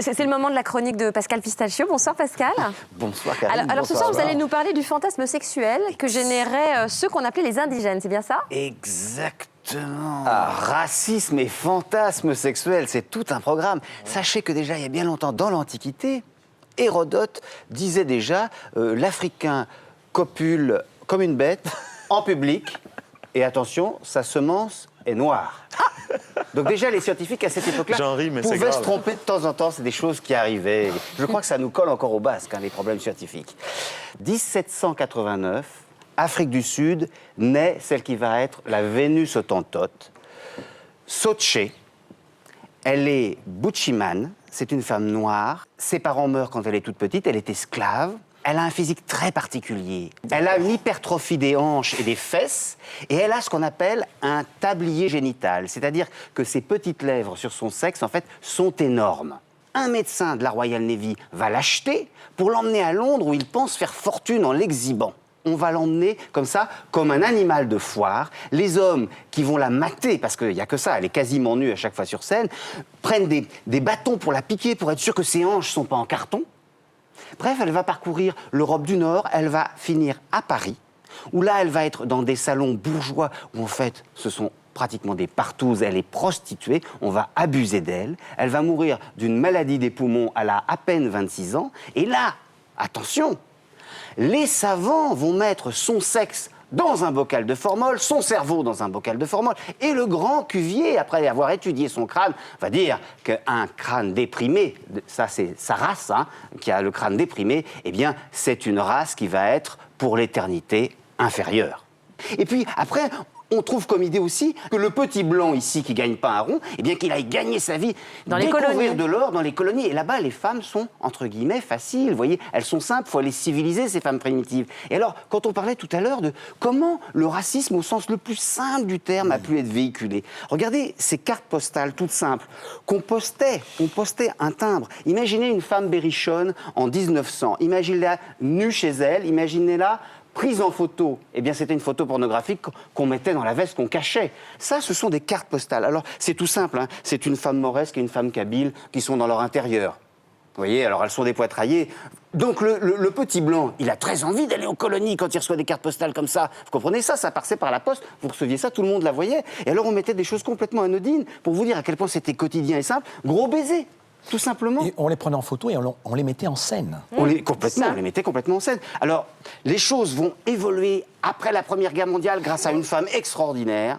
C'est le moment de la chronique de Pascal Pistachio. Bonsoir Pascal. Bonsoir Karine. Alors ce soir, vous allez nous parler du fantasme sexuel que généraient ceux qu'on appelait les indigènes, c'est bien ça? Exactement. Racisme et fantasme sexuel, c'est tout un programme. Sachez que déjà, il y a bien longtemps, dans l'Antiquité, Hérodote disait déjà l'Africain copule comme une bête, en public, et attention, sa semence est noire. Donc déjà, les scientifiques à cette époque-là pouvaient se tromper de temps en temps, c'est des choses qui arrivaient. Je crois que ça nous colle encore au basque, les problèmes scientifiques. 1789, Afrique du Sud, naît celle qui va être la Vénus hottentote, Sotché. Elle est Buchiman, c'est une femme noire. Ses parents meurent quand elle est toute petite, elle est esclave. Elle a un physique très particulier. Elle a une hypertrophie des hanches et des fesses, et elle a ce qu'on appelle un tablier génital, c'est-à-dire que ses petites lèvres sur son sexe, en fait, sont énormes. Un médecin de la Royal Navy va l'acheter pour l'emmener à Londres où il pense faire fortune en l'exhibant. On va l'emmener comme ça, comme un animal de foire. Les hommes qui vont la mater, parce qu'il n'y a que ça, elle est quasiment nue à chaque fois sur scène, prennent des bâtons pour la piquer, pour être sûr que ses hanches ne sont pas en carton. Bref, elle va parcourir l'Europe du Nord, elle va finir à Paris, où là, elle va être dans des salons bourgeois, où en fait, ce sont pratiquement des partouzes, elle est prostituée, on va abuser d'elle, elle va mourir d'une maladie des poumons, elle a à peine 26 ans, et là, attention, les savants vont mettre son sexe dans un bocal de formol, son cerveau dans un bocal de formol, et le grand Cuvier, après avoir étudié son crâne, va dire qu'un crâne déprimé, ça c'est sa race, qui a le crâne déprimé, eh bien c'est une race qui va être pour l'éternité inférieure. Et puis après, on trouve comme idée aussi que le petit blanc ici qui gagne pas un rond, eh bien qu'il aille gagner sa vie, dans les colonies, de l'or dans les colonies. Et là-bas, les femmes sont, entre guillemets, faciles. Vous voyez, elles sont simples, il faut les civiliser, ces femmes primitives. Et alors, quand on parlait tout à l'heure de comment le racisme, au sens le plus simple du terme, a pu être véhiculé. Regardez ces cartes postales toutes simples qu'on postait un timbre. Imaginez une femme berrichonne en 1900. Imaginez-la nue chez elle, imaginez-la prise en photo, eh bien c'était une photo pornographique qu'on mettait dans la veste, qu'on cachait. Ça, ce sont des cartes postales. Alors, c'est tout simple, c'est une femme mauresque et une femme kabyle qui sont dans leur intérieur. Vous voyez, alors elles sont dépoitraillées. Donc le petit blanc, il a très envie d'aller aux colonies quand il reçoit des cartes postales comme ça. Vous comprenez ça passait par la poste, vous receviez ça, tout le monde la voyait. Et alors on mettait des choses complètement anodines pour vous dire à quel point c'était quotidien et simple. Gros baiser. Tout simplement. Et on les prenait en photo et on les mettait en scène. On les mettait complètement en scène. Alors, les choses vont évoluer après la Première Guerre mondiale grâce à une femme extraordinaire,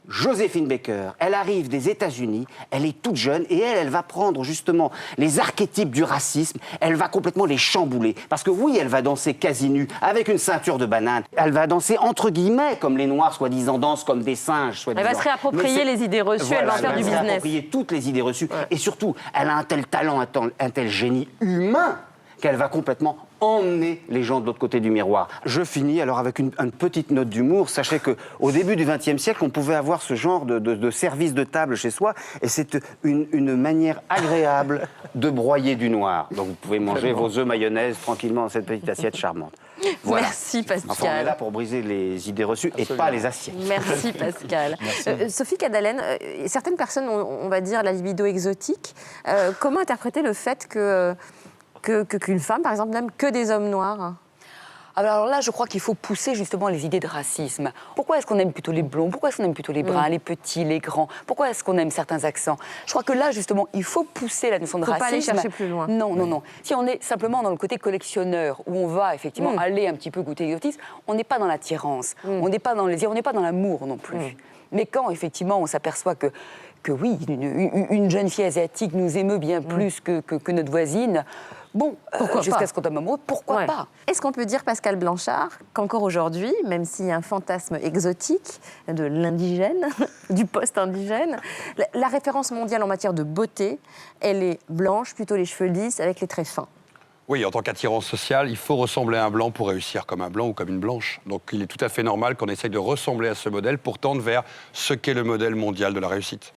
Joséphine Baker. Elle arrive des États-Unis, elle est toute jeune et elle va prendre justement les archétypes du racisme, elle va complètement les chambouler. Parce que oui, elle va danser quasi nue, avec une ceinture de banane. Elle va danser entre guillemets, comme les Noirs soi-disant dansent comme des singes, soi-disant. Elle va se réapproprier les idées reçues, voilà, elle va en faire du business. Elle va se réapproprier toutes les idées reçues. Ouais. Et surtout, elle a un tel talent, un tel génie humain qu'elle va complètement emmener les gens de l'autre côté du miroir. Je finis alors avec une petite note d'humour. Sachez qu'au début du XXe siècle, on pouvait avoir ce genre de service de table chez soi, et c'est une manière agréable de broyer du noir. Donc vous pouvez manger vos œufs mayonnaise tranquillement dans cette petite assiette charmante. Voilà. Merci Pascal. Enfin, on est là pour briser les idées reçues. Absolument. Et pas les assiettes. Merci Pascal. Sophie Cadalen, certaines personnes ont, on va dire, la libido exotique. Comment interpréter le fait qu'une femme, par exemple, n'aime que des hommes noirs? Alors là, je crois qu'il faut pousser justement les idées de racisme. Pourquoi est-ce qu'on aime plutôt les blonds? Pourquoi est-ce qu'on aime plutôt les bruns, les petits, les grands? Pourquoi est-ce qu'on aime certains accents? Je crois que là, justement, il faut pousser la notion de racisme. Il ne faut pas aller chercher plus loin. Non, non, non. Si on est simplement dans le côté collectionneur, où on va effectivement aller un petit peu goûter l'exotisme, on n'est pas dans l'attirance, on n'est pas dans les, on n'est pas dans l'amour non plus. Mais quand effectivement on s'aperçoit que oui, une jeune fille asiatique nous émeut bien plus que notre voisine, bon, jusqu'à ce qu'on tombe amoureux, pourquoi pas? Est-ce qu'on peut dire, Pascal Blanchard, qu'encore aujourd'hui, même s'il y a un fantasme exotique de l'indigène, du post-indigène, la référence mondiale en matière de beauté, elle est blanche, plutôt les cheveux lisses, avec les traits fins? Oui, en tant qu'attirance sociale, il faut ressembler à un blanc pour réussir comme un blanc ou comme une blanche. Donc il est tout à fait normal qu'on essaye de ressembler à ce modèle pour tendre vers ce qu'est le modèle mondial de la réussite.